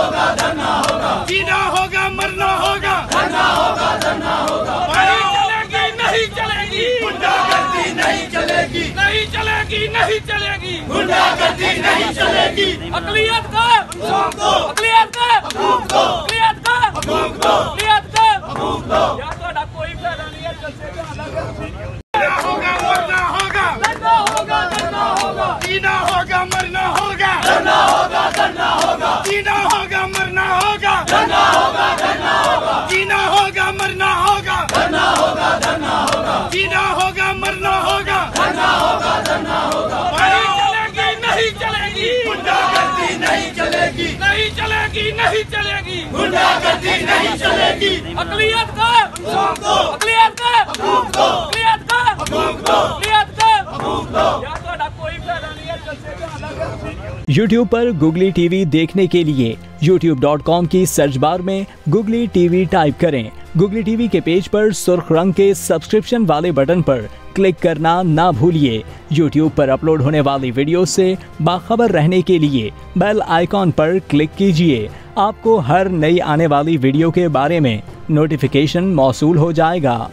होगा, धरना होगा, जीना होगा, मरना होगा, धरना होगा, धरना होगा। नहीं चलेगी, गुंडागर्दी नहीं चलेगी, नहीं चलेगी, नहीं चलेगी, गुंडागर्दी नहीं चलेगी। अक़लियत का हुकूक दो, अक़लियत का हुकूक दो, अक़लियत का हुकूक दो, अक़लियत का हुकूक दो। या तो कोई फायदा नहीं है, जलसे का अलग होगा, मरना होगा, धरना होगा, धरना होगा, जीना होगा, मरना होगा, धरना होगा, धरना होगा, जीना होगा, मरना होगा, धरना होगा, धरना होगा, जीना होगा, मरना होगा, धरना होगा, धरना होगा, जीना होगा, मरना होगा, धरना होगा, धरना होगा। नहीं चलेगी, गुंडागर्दी नहीं चलेगी, नहीं चलेगी, नहीं चलेगी, गुंडागर्दी नहीं चलेगी। अक़लियत का हुकूक दो, अक़लियत का हुकूक दो, अक़लियत का हुकूक दो, अक़लियत का हुकूक दो। या तो कोई फायदा नहीं है, जलसे का अलग। YouTube पर गुगली टीवी देखने के लिए youtube.com की सर्च बार में गुगली टीवी टाइप करें। गुगली टीवी के पेज पर सुर्ख रंग के सब्सक्रिप्शन वाले बटन पर क्लिक करना ना भूलिए। YouTube पर अपलोड होने वाली वीडियो से बाखबर रहने के लिए बेल आइकॉन पर क्लिक कीजिए। आपको हर नई आने वाली वीडियो के बारे में नोटिफिकेशन मौसूल हो जाएगा।